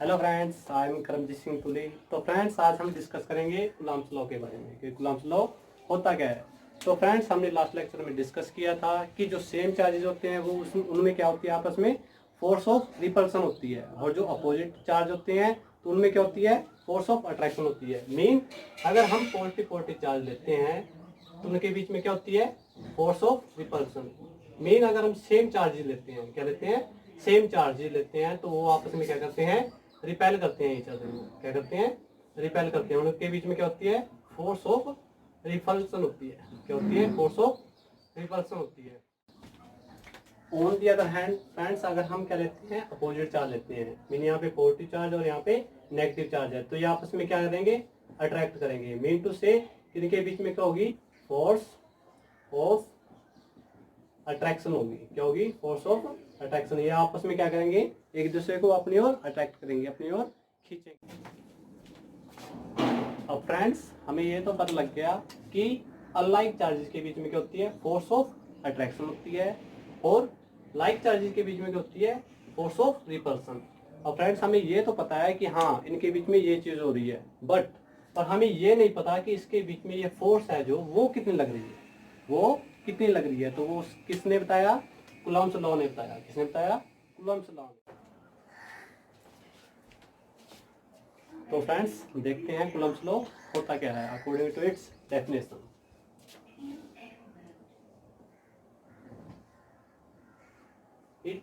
Hello friends, I am Karamjeet Singh Tuli. तो friends, आज हम डिस्कस करेंगे कूलम्ब्स लॉ के बारे में कि कूलम्ब्स लॉ होता क्या है। तो फ्रेंड्स, हमने लास्ट लेक्चर में डिस्कस किया था कि जो सेम चार्जेस होते हैं वो उनमें क्या होती है, आपस में फोर्स ऑफ रिपल्सन होती है, और जो अपोजिट चार्ज होते हैं तो उनमें क्या होती है, फोर्स ऑफ अट्रैक्शन होती है। मीन अगर हम पॉजिटिव पॉजिटिव चार्ज लेते हैं तो उनके बीच में क्या होती है, फोर्स ऑफ रिपल्सन। मीन अगर हम सेम चार्जेस लेते हैं, क्या लेते हैं, सेम चार्जेस लेते हैं, तो वो आपस में क्या करते हैं, रिपेल करते हैं, ईच अदर को क्या करते हैं, रिपेल करते हैं। उनके बीच में क्या होती है, फोर्स ऑफ रिपल्सन होती है। क्या होती है, फोर्स ऑफ रिपल्सन होती है। On the other hand friends, अगर हम क्या लेते हैं, अपोजिट चार्ज लेते हैं, मीन यहाँ पे पॉजिटिव चार्ज और यहाँ पे नेगेटिव चार्ज है, तो ये आपस में क्या करेंगे, अट्रैक्ट करेंगे। मीन टू से इनके बीच में क्या होगी, फोर्स ऑफ अट्रैक्शन होगी। क्या होगी, फोर्स ऑफ अट्रैक्शन। ये आपस में क्या करेंगे, एक दूसरे को अपनी ओर अट्रैक्ट करेंगे, अपनी ओर खींचेंगे। अब फ्रेंड्स, हमें ये तो पता लग गया कि अनलाइक चार्जेस के बीच में क्या होती है, फोर्स ऑफ अट्रैक्शन होती है, और लाइक चार्जेस के बीच में क्या होती है, फोर्स ऑफ रिपल्सन। और फ्रेंड्स, हमें ये तो पता है कि हाँ, इनके बीच में ये चीज हो रही है, बट पर हमें ये नहीं पता कि इसके बीच में ये फोर्स है जो वो कितनी लग रही है, वो कितनी लग रही है। तो वो किसने बताया, कूलम्ब्स लॉ ने बताया। किसने बताया, कूलम्ब्स लॉ ने। तो फ्रेंड्स, देखते हैं कूलम्ब्स लॉ होता क्या है according to its definition. It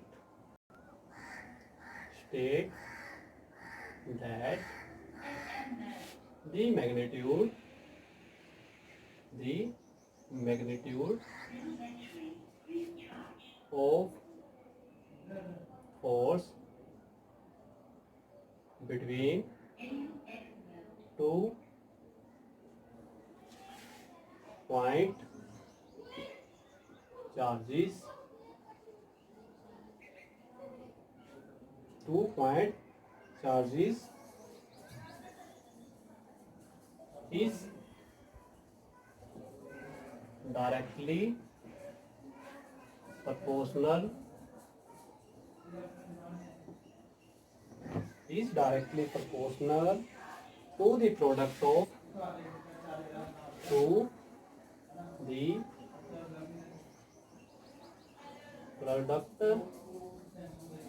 states that the magnitude of force between two point charges is directly proportional to the product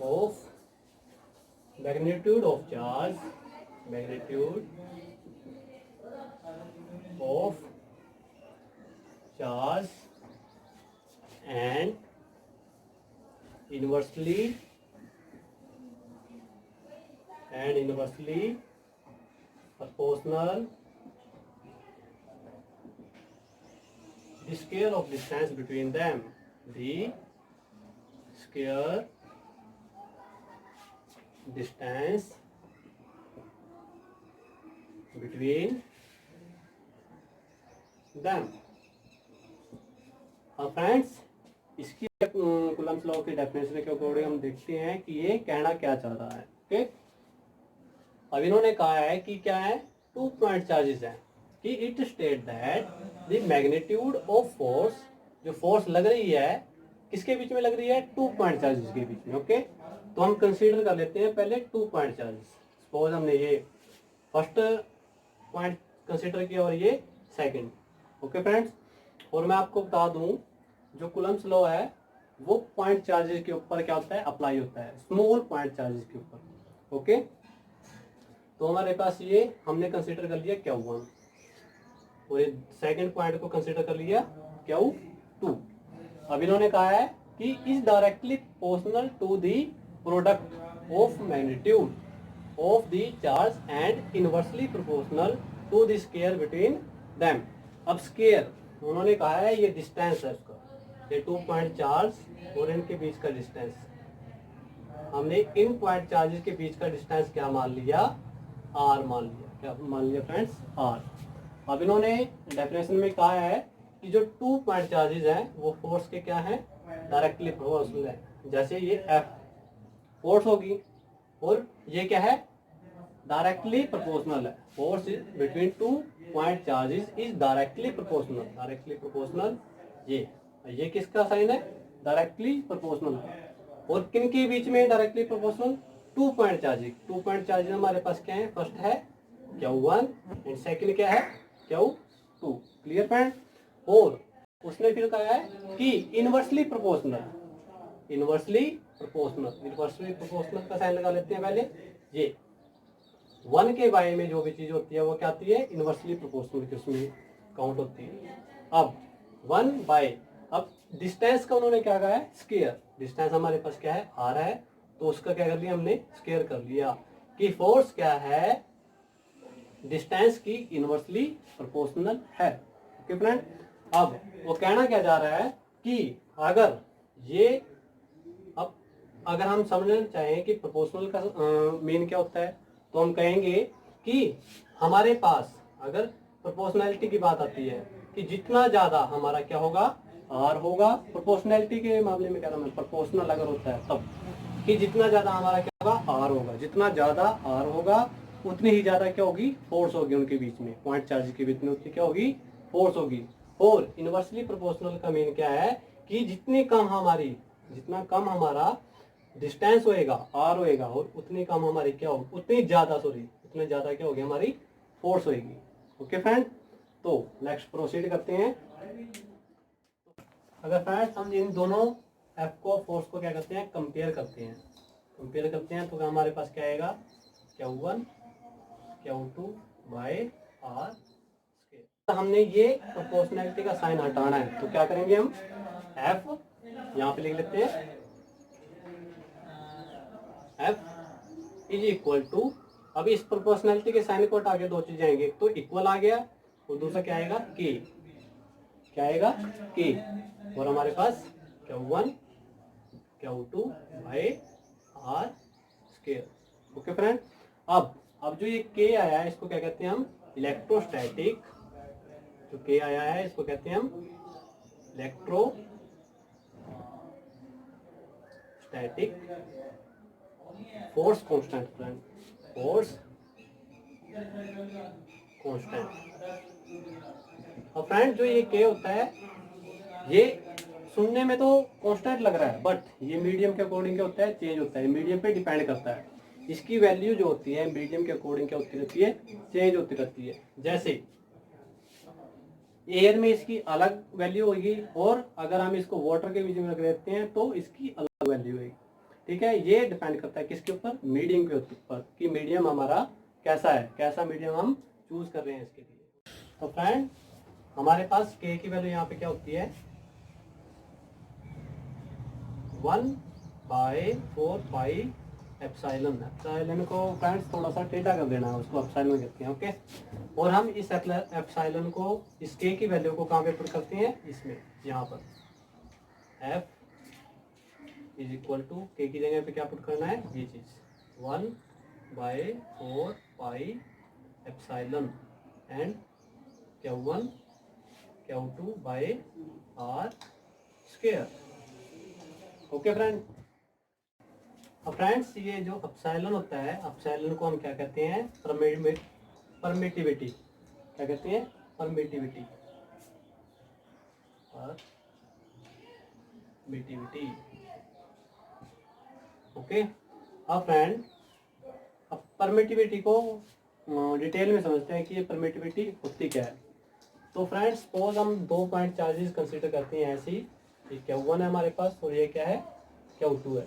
of magnitude of charge and inversely proportional the square of distance between them. The square distance between them. अब friends, इसकी Coulomb's law की definition के according हम देखते हैं कि ये कहना क्या चाह रहा है। ओके, अब इन्होंने कहा है कि क्या है, 2 पॉइंट चार्जेस है, कि it state that the magnitude of force, जो फोर्स लग रही है किसके बीच में लग रही है, 2 पॉइंट चार्जेस के बीच में। ओके, तो हम कंसीडर कर लेते हैं पहले 2 पॉइंट चार्जेस। सपोज हमने ये फर्स्ट पॉइंट कंसीडर किया और ये सेकंड। ओके फ्रेंड्स, और मैं आपको बता दूं, जो कूलम्ब्स लॉ है वो पॉइंट चार्जेस के ऊपर क्या होता है, अप्लाई होता है, स्मॉल पॉइंट चार्जेस के ऊपर। ओके, तो हमारे पास ये हमने कंसीडर कर लिया Q1, और ये सेकंड पॉइंट को कंसीडर कर लिया Q2। अब इन्होंने कहा है कि is directly proportional to the product of magnitude of the charge and inversely proportional to the square between them. अब स्क्वायर उन्होंने कहा है ये डिस्टेंस है उसका, ये 2 पॉइंट चार्ज और इनके बीच का डिस्टेंस। हमने इन पॉइंट चार्जेस के बीच का डिस्टेंस क्या मान लिया, आर मान लिया। क्या मान लिया फ्रेंड्स, आर। अब इन्होंने डेफिनेशन में कहा है कि जो 2 पॉइंट चार्जेस हैं वो फोर्स के क्या है, डायरेक्टली प्रोपोर्शनल है। जैसे ये एफ फोर्स होगी, और ये क्या है, डायरेक्टली प्रोपोर्शनल है। Force is between 2 point charges is directly proportional. ये किसका साइन है, डायरेक्टली प्रोपोर्शनल। और किन के बीच में directly proportional, two point charges हमारे पास क्या है, फर्स्ट है Q1 एंड सेकंड क्या है Q2। Clear friend. और उसने फिर कहा है कि इनवर्सली प्रोपोर्शनल का साइन लगा लेते हैं पहले। ये 1 के बारे में जो भी चीज होती है वो क्या आती है, इनवर्सली प्रोपोर्शनल की उसमें काउंट होती है। अब 1 बाय, अब डिस्टेंस का उन्होंने क्या कहा है, स्क्वायर। डिस्टेंस हमारे पास क्या है, r है, तो उसका क्या कर लिया हमने, स्क्वायर कर लिया। कि फोर्स क्या है, डिस्टेंस की इनवर्सली प्रोपोर्शनल है। Okay friend. अब वो कहना क्या जा रहा है कि अगर ये, अब अगर हम समझना चाहें कि प्रोपोर्शनल का मीन क्या होता है, तो हम कहेंगे कि हमारे पास अगर प्रोपोर्शनैलिटी की बात आती है कि जितना ज्यादा हमारा क्या होगा, आर होगा। प्रोपोर्शनैलिटी के मामले में कह रहा मैं, प्रोपोर्शनल अगर होता है तब, कि जितना ज्यादा हमारा क्या होगा, आर होगा। जितना ज्यादा आर होगा उतनी ही ज्यादा क्या होगी, फोर्स होगी उनके बीच में, पॉइंट चार्ज के बीच में उतनी क्या होगी, फोर्स होगी। और इनवर्सली प्रोपोर्शनल का मीन क्या है कि जितना कम हमारा डिस्टेंस होएगा, आर होएगा, और उतनी कम हमारी क्या होगी, उतनी ज्यादा क्या होगी, हमारी फोर्स होगी। Okay friend. तो नेक्स्ट प्रोसीड करते हैं। अगर फ्रेंड्स हम इन दोनों एफ को, फोर्स को क्या करते हैं, कंपेयर करते हैं तो हमारे पास क्या आएगा, Q1 Q2 by R square. तो हमने ये प्रोपोर्शनैलिटी का साइन हटाना है, तो क्या करेंगे हम, एफ यहाँ पे लिख लेते हैं, एफ इज इक्वल टू, अब इस प्रोपोर्शनैलिटी के साइन को हटा के दो चीजें आएंगे, एक तो इक्वल आ गया और दूसरा क्या आएगा, के। क्या आएगा, के। और हमारे पास Q1 Q2 by R square. Okay friend. अब जो ये के आया है इसको क्या कहते हैं हम, इलेक्ट्रोस्टैटिक। जो के आया है इसको कहते हैं हम electrostatic force constant friend, force constant. और फ्रेंड जो ये के होता है, ये सुनने में तो कांस्टेंट लग रहा है, बट ये मीडियम के अकॉर्डिंग क्या होता है, चेंज होता है। मीडियम पे डिपेंड करता है। इसकी वैल्यू जो होती है मीडियम के अकॉर्डिंग क्या होती रहती है, चेंज होती रहती है। जैसे एयर में इसकी अलग वैल्यू होगी, और अगर हम इसको वाटर के बीच में रख देते हैं तो इसकी अलग वैल्यू होगी। ठीक है। ये डिपेंड करता है किसके ऊपर, मीडियम के ऊपर, कि मीडियम हमारा कैसा है, कैसा मीडियम हम चूज कर रहे हैं इसके लिए। तो फ्रेंड हमारे पास के की वैल्यू यहाँ पे क्या होती है, 1/4 एप्सिलॉन को फ्रेंड्स थोड़ा सा टेढ़ा कर देना है, उसको एप्सिलॉन कहते हैं। ओके। और हम इस एप्सिलॉन को, इस के की वैल्यू को कहाँ पे पुट करते हैं, इसमें, यहाँ पर एफ इज इक्वल टू, के की जगह पे क्या पुट करना है, ये चीज 1/4 epsilon and Q1 Q2 by R square. Okay friend. अब फ्रेंड्स ये जो एप्सिलॉन होता है, एप्सिलॉन को हम क्या कहते हैं, परमिटिविटी। क्या कहते हैं, परमिटिविटी। ओके। अब फ्रेंड, अब परमिटिविटी को डिटेल में समझते हैं कि ये परमिटिविटी होती क्या है। तो फ्रेंड्स सपोज हम 2 पॉइंट चार्जेस कंसीडर करते हैं ऐसे ही, ये Q1 है हमारे पास और ये क्या है, Q2 है।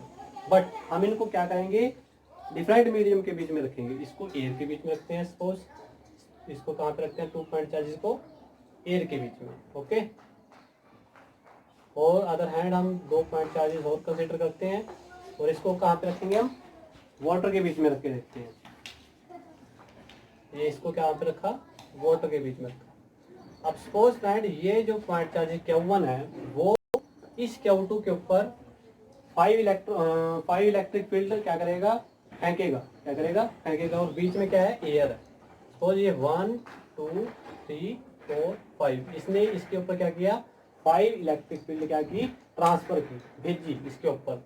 बट हम इनको क्या करेंगे, डिफरेंट मीडियम के बीच में रखेंगे। इसको एयर के बीच में रखते हैं सपोज, इसको कहाँ पे रखते हैं, 2 पॉइंट चार्जेस को एयर के बीच में। ओके। और अदर हैंड हम 2 पॉइंट चार्जेस और कंसीडर करते हैं, और इसको कहाँ पे रखेंगे, हम वाटर के बीच में रख के देखते हैं। ये इसको क्या पे रखा, वाटर के बीच में रखा। अब सपोज फ्रेंड ये जो पॉइंट चार्ज Q1 है वो इस Q2 के ऊपर 5 इलेक्ट्रिक फील्ड क्या करेगा, फेंकेगा। और बीच में क्या है, एयर है। सपोज ये 1 2 3 4 5, इसने इसके ऊपर क्या किया, 5 इलेक्ट्रिक फील्ड क्या की, ट्रांसफर की, भेजी इसके ऊपर।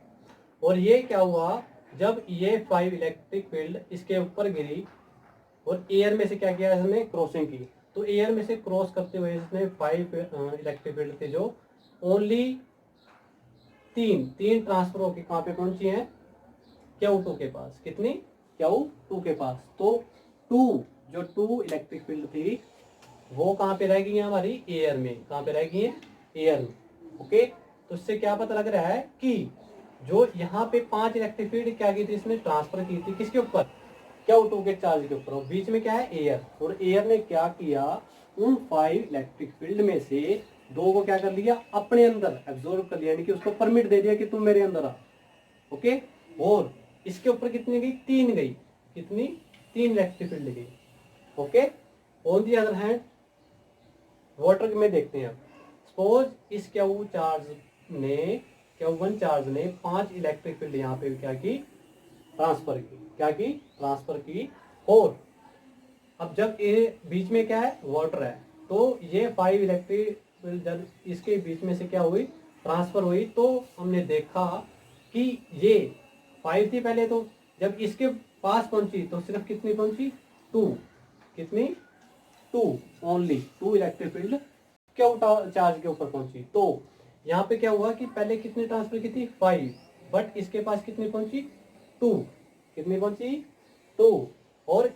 और ये क्या हुआ, जब ये 5 इलेक्ट्रिक फील्ड इसके ऊपर गिरी और एयर में से क्या किया इसने, क्रॉसिंग की, तो एयर में से क्रॉस करते हुए इसने 5 इलेक्ट्रिक फील्ड थे जो ओनली तीन ट्रांसफर होकर कहाँ पे पहुंची हैं, Q2 के पास, कितनी Q2 के पास। तो 2 जो 2 इलेक्ट्रिक फील्ड थी वो कहाँ पे रह गई है हमारी, एयर में। कहाँ पे रह गई है, एयर में। ओके, तो इससे क्या पता लग रहा है कि जो यहाँ पे 5 इलेक्ट्रिक फील्ड क्या की थी, इसने ट्रांसफर की थी किसके ऊपर, Q2 के चार्ज के ऊपर, और बीच में क्या है, एयर। और एयर ने क्या किया, उन 5 इलेक्ट्रिक फील्ड में से 2 को क्या कर लिया, अपने अंदर एब्जॉर्ब कर लिया, यानी कि उसको परमिट दे दिया कि तुम मेरे अंदर आ। ओके, और इसके ऊपर कितनी गई, 3 गई, कितनी, 3 इलेक्ट्रिक फील्ड गई। Okay, on the other hand water में देखते हैं। सपोज इस Q1 चार्ज ने 5 इलेक्ट्रिक फील्ड यहाँ पे क्या की, ट्रांसफर की, क्या की, ट्रांसफर की। और अब जब ये बीच में क्या है, वाटर है, तो ये 5 इलेक्ट्रिक फील्ड जब इसके बीच में से क्या हुई, ट्रांसफर हुई, तो हमने देखा कि ये 5 थी पहले, तो जब इसके पास पहुंची तो सिर्फ कितनी पहुंची, 2, कितनी, 2 ओनली 2 इलेक्ट्रिक फील्ड क्यों चार्ज के ऊपर पहुंची। तो यहाँ पे क्या हुआ कि पहले कितनी ट्रांसफर की थी, 5, बट इसके पास कितनी पहुंची, 2, कितनी पहुंची, 2। और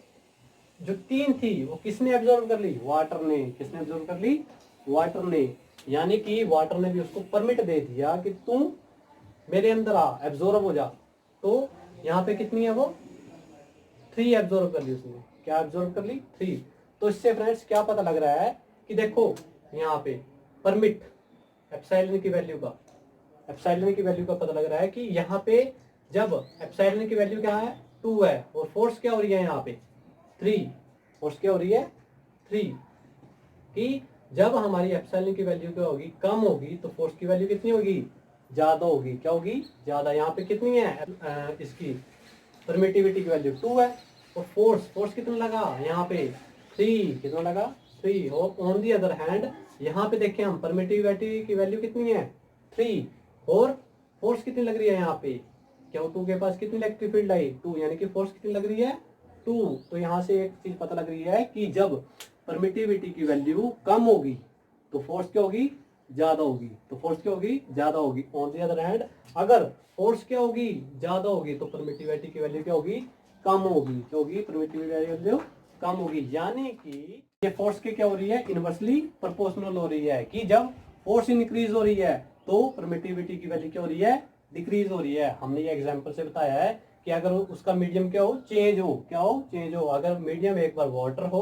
जो 3 थी वो किसने एब्जॉर्व कर ली, वाटर ने। किसने एब्जॉर्व कर ली, वाटर ने। यानी कि वाटर ने भी उसको परमिट दे दिया कि तुम मेरे अंदर आ, एब्जॉर्ब हो जा। तो यहाँ पे कितनी है वो, 3 एब्जॉर्ब कर ली उसने। क्या एब्जॉर्ब कर ली, 3। तो इससे फ्रेंड्स क्या पता लग रहा है कि देखो यहाँ पे परमिट एप्सिलॉन की वैल्यू का, एप्सिलॉन की वैल्यू का पता लग रहा है कि यहाँ पे जब एप्सिलॉन की वैल्यू क्या है, 2 है, और फोर्स क्या हो रही है यहाँ पे, 3। फोर्स क्या हो रही है, 3। कि जब हमारी एप्सिलॉन की वैल्यू क्या होगी, कम होगी, तो फोर्स की वैल्यू कितनी होगी, ज्यादा होगी। क्या होगी, ज्यादा। यहाँ पे कितनी है इसकी परमिटिविटी की वैल्यू 2 है, और फोर्स कितना लगा यहाँ पे, 3। कितना लगा, 3। और ऑन दी अदर हैंड यहाँ पे देखें हम, परमिटिविटी की वैल्यू कितनी है, 3, और फोर्स कितनी लग रही है यहाँ पे, Q2 के पास कितनी इलेक्ट्रिक फील्ड आई, 2, यानी कि फोर्स कितनी लग रही है, 2। तो यहाँ से एक चीज पता लग रही है कि जब परमिटिविटी की वैल्यू कम होगी तो फोर्स क्या होगी, ज्यादा होगी। तो फोर्स क्या होगी, ज्यादा होगी। ऑन दी अदर हैंड अगर फोर्स क्या होगी, ज्यादा होगी, तो परमिटिविटी की वैल्यू क्या होगी, कम होगी। क्या होगी, परमिटिविटी वैल्यू कम होगी। यानी कि ये फोर्स के क्या हो रही है, इनवर्सली प्रोपोर्शनल हो रही है, कि जब फोर्स इंक्रीज हो रही है तो परमिटिविटी की वैल्यू क्या हो रही है, डिक्रीज हो रही है। हमने ये एग्जांपल से बताया है कि अगर उसका मीडियम क्या हो, चेंज हो, क्या हो, चेंज हो। अगर मीडियम एक बार वाटर हो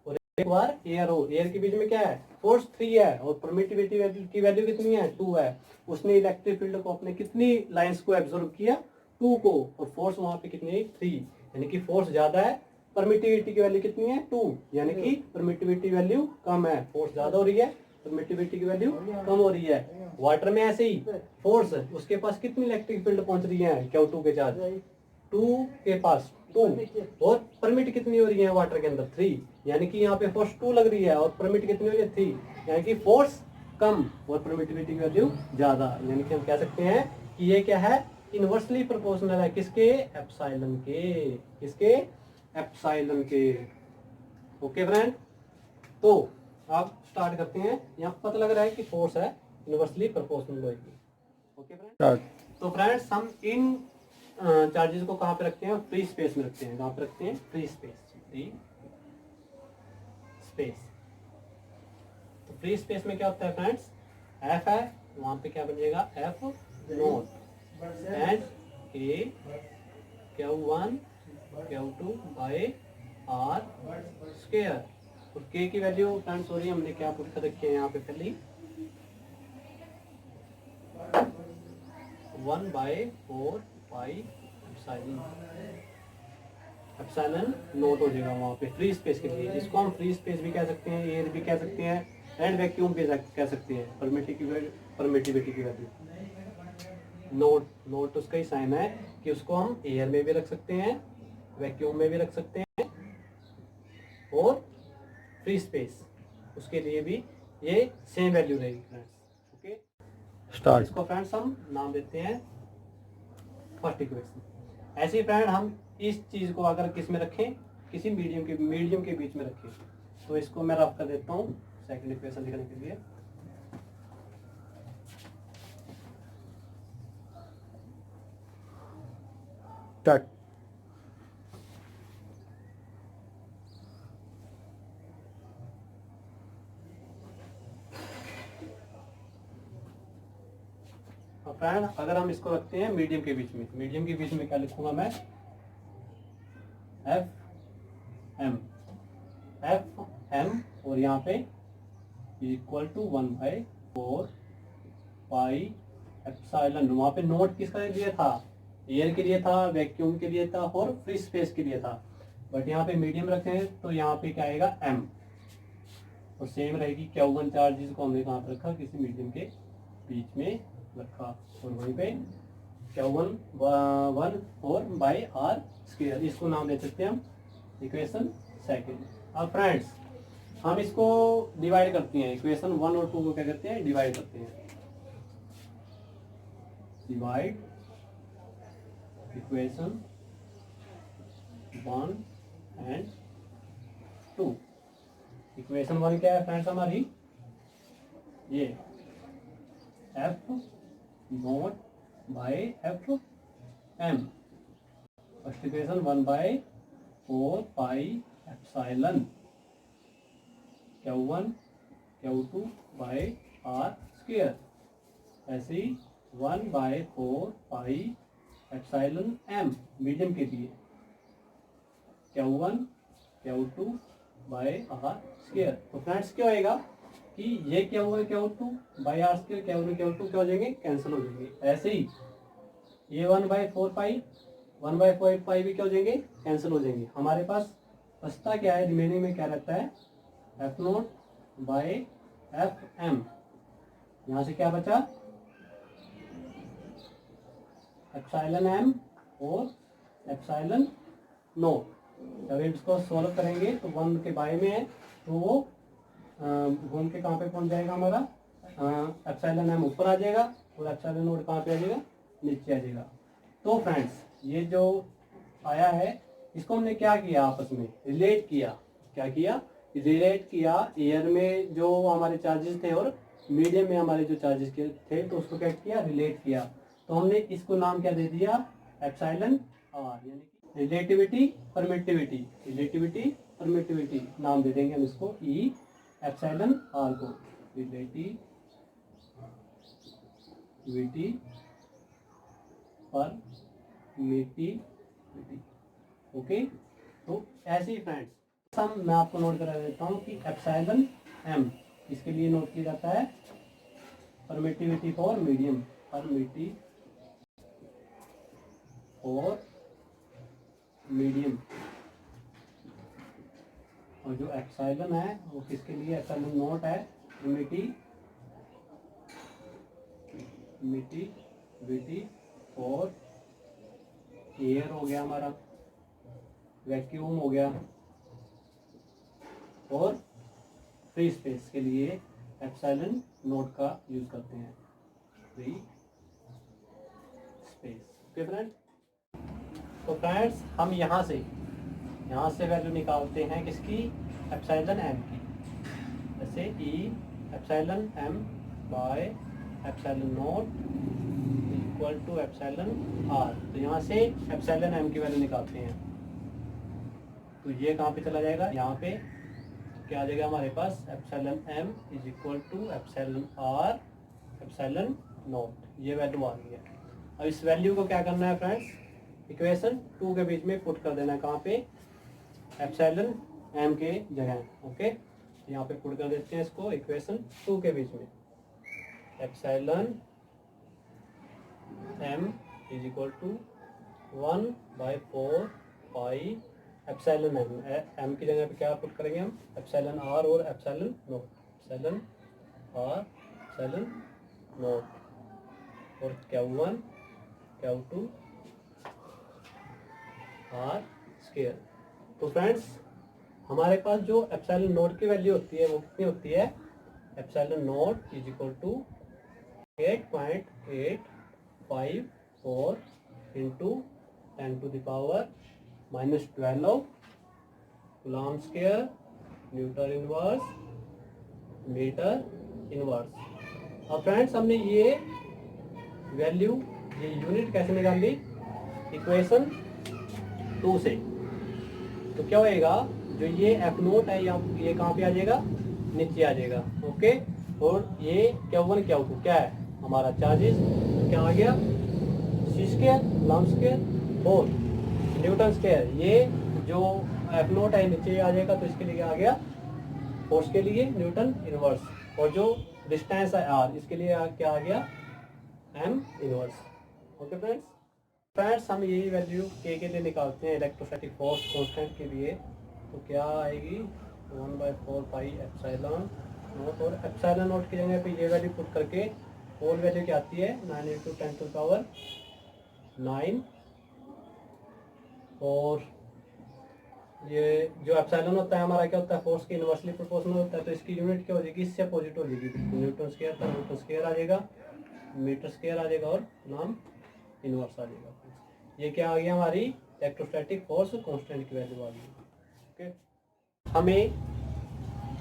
और एक बार एयर हो, एयर के बीच में क्या है, फोर्स 3 है, और परमिटिविटी की वैल्यू कितनी है, 2 है। उसने इलेक्ट्रिक फील्ड को अपने कितनी लाइंस को एब्जॉर्ब किया, 2 को, और फोर्स वहां पे कितनी है, 3। यानी कि फोर्स ज्यादा है, परमिटिविटी की वैल्यू कितनी है, 2, यानी कि परमिटिविटी वैल्यू कम है। फोर्स ज्यादा हो रही है, परमिटिविटी की वैल्यू कम हो रही है। वाटर में ऐसे ही फोर्स, उसके पास कितनी इलेक्ट्रिक फील्ड पहुंच रही है Q2 के चार्ज, 2 के पास 2, और परमिट कितनी हो रही है वाटर के अंदर, 3। यानी कि यहाँ पे फोर्स 2 लग रही है और परमिट कितनी हो रही है, 3। यानी कि फोर्स कम और परमिटिविटी की वैल्यू ज्यादा। यानी कि हम कह सकते हैं कि ये क्या है, इनवर्सली प्रोपोर्शनल है, किसके, एप्सिलॉन के, किसके, एप्सिलॉन के। ओके फ्रेंड, तो आप स्टार्ट करते हैं। यहाँ पता लग रहा है कि फोर्स है इनवर्सली प्रोपोर्शनल होगी। ओके फ्रेंड, तो फ्रेंड्स हम इन चार्जेस को कहाँ पे रखते हैं, फ्री स्पेस में रखते हैं। कहाँ पे रखते हैं, फ्री स्पेस, फ्री स्पेस। तो फ्री स्पेस में क्या होता है फ्रेंड्स, एफ है, वहां पे क्या बनेगा, एफ नॉट एंड के Q1 Q2 by are square. और के की वैल्यू फ्रेंड्स हो रही है, हमने क्या पुट कर रखी है यहाँ पे, पहले 1/4 पाई एप्सिलॉन नोट हो जाएगा वहाँ पे फ्री स्पेस के लिए। इसको हम फ्री स्पेस भी कह सकते हैं, एयर भी कह सकते हैं, एंड वैक्यूम भी कह सकते हैं। परमिटिविटी की वैल्यू नोट उसका ही साइन है कि उसको हम एयर में भी रख सकते हैं, वैक्यूम में भी रख सकते हैं, और फ्री स्पेस उसके लिए भी ये सेम वैल्यू रहेगी फ्रेंड्स। Okay, start. इसको फ्रेंड्स हम नाम देते हैं फर्स्ट इक्वेशन। ऐसे ही फ्रेंड हम इस चीज को अगर किस में रखें, किसी मीडियम के बीच में रखें, तो इसको मैं रफ कर देता हूँ सेकंड इक्वेशन लिखने के लिए। स्टार्ट। फ्रेंड अगर हम इसको रखते हैं मीडियम के बीच में, मीडियम के बीच में क्या लिखूंगा मैं, एफ एम और यहाँ पे इक्वल टू 1/4 एप्सिलॉन। वहाँ पे नोट किसका लिए था, एयर के लिए था, वैक्यूम के लिए था और फ्री स्पेस के लिए था, बट यहाँ पे मीडियम रखे हैं तो यहाँ पे क्या आएगा एम, और सेम रहेगी Q1 चार्जेस को हमने कहाँ पे रखा, किसी मीडियम के बीच में रखा, और वहीं पे Q1 1 और बाई आर स्क्वायर, इसको नाम दे सकते हैं हम इक्वेशन सेकंड। अब फ्रेंड्स हम इसको डिवाइड करते हैं, इक्वेशन 1 और 2 को क्या करते हैं, डिवाइड करते हैं, डिवाइड इक्वेशन 1 एंड 2। इक्वेशन 1 क्या है फ्रेंड्स हमारी, ये F naught by F M, first equation 1/4 pi epsilon Q1 Q2 by R square, ऐसे ही 1/4 पाई एप्सिलॉन एम मीडियम के लिए Q1 Q2 by R square. तो फ्रेंड्स क्या होएगा कि ये Q1 Q2 by R square, Q1 Q2 क्या हो जाएंगे, कैंसिल हो जाएंगे। ऐसे ही ये 1/4 पाई 1/4 पाई भी क्या हो जाएंगे, कैंसिल हो जाएंगे। हमारे पास बचता क्या है, रिमेनिंग में क्या रहता है, F naught by F M. यहाँ से क्या बचा, एप्सिलॉन एम और एप्सिलॉन नोट। जब इसको सॉल्व करेंगे तो 1 के बाय में है, तो वो घूम के कहाँ पे पहुंच जाएगा हमारा, एप्सिलॉन एम ऊपर आ जाएगा और एप्सिलॉन नोट कहाँ पे आ जाएगा, नीचे आ जाएगा। तो फ्रेंड्स ये जो आया है इसको हमने क्या किया, आपस में रिलेट किया। क्या किया, रिलेट किया, एयर में जो हमारे चार्जेस थे और मीडियम में हमारे जो चार्जेस थे, तो उसको क्या किया, रिलेट किया। तो हमने इसको नाम क्या दे दिया, एप्सिलॉन आर, यानी कि रिलेटिविटी परमिटिविटी, रिलेटिविटी परमिटिविटी नाम दे देंगे हम इसको, ई एप्सिलॉन आर को, रिलेटिविटी परमिटिविटी। ओके, तो ऐसे ही फ्रेंड्स हम मैं आपको नोट करा देता हूँ कि एप्सिलॉन एम इसके लिए नोट किया जाता है permittivity for medium, permittivity for medium, और जो एप्सिलॉन है वो किसके लिए, एप्सिलॉन नोट है परमिटिविटी फॉर एयर हो गया हमारा, वैक्यूम हो गया, और फ्री स्पेस के लिए एप्सिलॉन नोट का यूज करते हैं, फ्री स्पेस। ओके फ्रेंड, तो फ्रेंड्स हम यहाँ से वैल्यू निकालते हैं किसकी, एप्सिलॉन एम की, जैसे E epsilon M by epsilon naught equal to epsilon R. तो यहाँ से एप्सिलॉन एम की वैल्यू निकालते हैं, तो ये कहाँ पे चला जाएगा, यहाँ पे क्या आ जाएगा हमारे पास, epsilon M is equal to epsilon R epsilon naught, ये वैल्यू आ गई है। अब इस वैल्यू को क्या करना है फ्रेंड्स, इक्वेशन 2 के बीच में पुट कर देना है, कहाँ पे, एप्सिलॉन एम के जगह। ओके, यहाँ पे पुट कर देते हैं इसको इक्वेशन 2 के बीच में, epsilon M is equal to 1/4 pi epsilon M की जगह पे क्या पुट करेंगे हम, एप्सिलॉन आर और epsilon naught, epsilon R epsilon naught, और Q1 Q2 आर स्क्वायर। तो फ्रेंड्स हमारे पास जो एप्सिलॉन नोट की वैल्यू होती है वो कितनी होती है, epsilon naught is equal to 8.854 into 10⁻⁻12 coulomb square newton inverse metre inverse. अब फ्रेंड्स हमने ये वैल्यू, ये यूनिट कैसे निकाली, इक्वेशन 2 से, तो क्या होएगा, जो ये एफ नोट है ये कहाँ पे आ जाएगा, नीचे आ जाएगा। ओके, और ये Q1 Q2 क्या है हमारा चार्जेस, तो क्या आ गया, सी स्क्वायर कूलम्ब स्क्वायर और न्यूटन स्क्वायर। ये जो एफ नोट है नीचे आ जाएगा, तो इसके लिए आ गया फोर्स के लिए न्यूटन इनवर्स, और जो डिस्टेंस है आर इसके लिए क्या आ गया, एम इनवर्स। ओके फ्रेंड्स हम यही वैल्यू के लिए निकालते हैं इलेक्ट्रोस्टैटिक फोर्स कांस्टेंट के लिए, तो क्या आएगी 1/4 पाई एप्सिलॉन नोट, और एप्सिलॉन नोट की जगह पे ये वैल्यू पुट करके होल वैल्यू क्या आती है 9 × 10⁹ और ये जो एप्सिलॉन होता है हमारा क्या होता है, फोर्स के इनवर्सली प्रोपोर्शनल होता है, तो इसकी यूनिट क्या हो जाएगी, इससे अपोजिट हो जाएगी, न्यूटन स्क्वायर का न्यूटन स्क्वायर आ जाएगा, मीटर स्क्वायर आ जाएगा और नाम इनवर्स आ जाएगा। ये क्या आ गया, हमारी इलेक्ट्रोस्टैटिक फोर्स कांस्टेंट की वैल्यू आ गई। ओके, हमें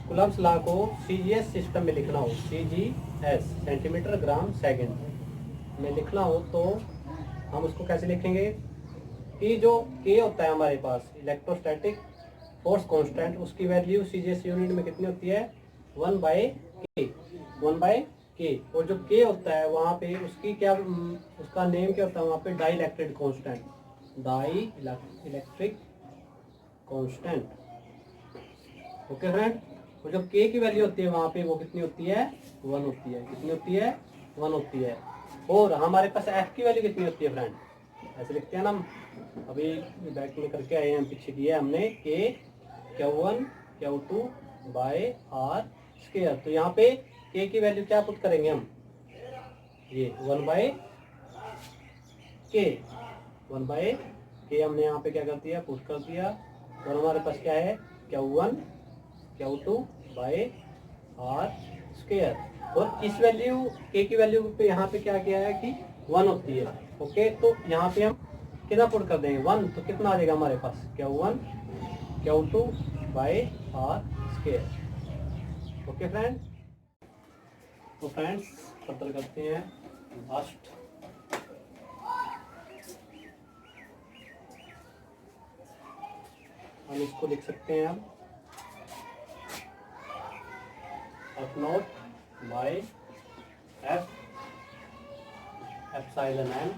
कूलम्ब्स लॉ को सीजीएस सिस्टम में लिखना हो, सीजीएस सेंटीमीटर ग्राम सेकंड में लिखना हो, तो हम उसको कैसे लिखेंगे कि जो के होता है हमारे पास इलेक्ट्रोस्टैटिक फोर्स कांस्टेंट, उसकी वैल्यू सीजीएस यूनिट में कितनी होती है 1/k, और जो के होता है वहाँ पे उसकी क्या, उसका नेम क्या होता है वहाँ पे, dielectric constant, dielectric constant. Okay friend, और जो के की वैल्यू होती है वहाँ पे वो कितनी होती है 1 होती है, कितनी होती है 1 होती है। और हमारे पास एफ की वैल्यू कितनी होती है फ्रेंड, ऐसे लिखते हैं ना हम, अभी बैक में करके आए हैं, पीछे किया हमने के Q1 Q2 by R square, तो यहाँ पे के की वैल्यू क्या पुट करेंगे हम, ये 1/k हमने यहाँ पे क्या कर दिया, पुट कर दिया, और हमारे पास क्या है Q1 Q2 by R square, और इस वैल्यू के की वैल्यू पे यहाँ पे क्या किया है कि 1 होती है। ओके, तो यहाँ पे हम कितना पुट कर देंगे 1, तो कितना आ जाएगा हमारे पास Q1 Q2 by R square. Okay friend, तो फ्रेंड्स फर्दर करते हैं लास्ट, हम इसको लिख सकते हैं हम F naught by F epsilon M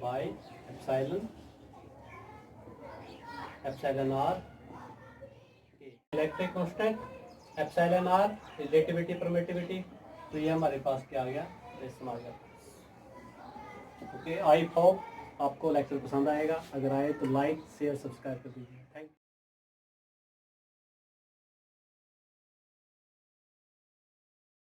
by epsilon R, electric constant epsilon R relativity permittivity, तो ये हमारे पास क्या आ गया, डेसिमल आ गया। ओके, आई होप आपको लेक्चर पसंद आएगा, अगर आए तो लाइक शेयर सब्सक्राइब कर दीजिए।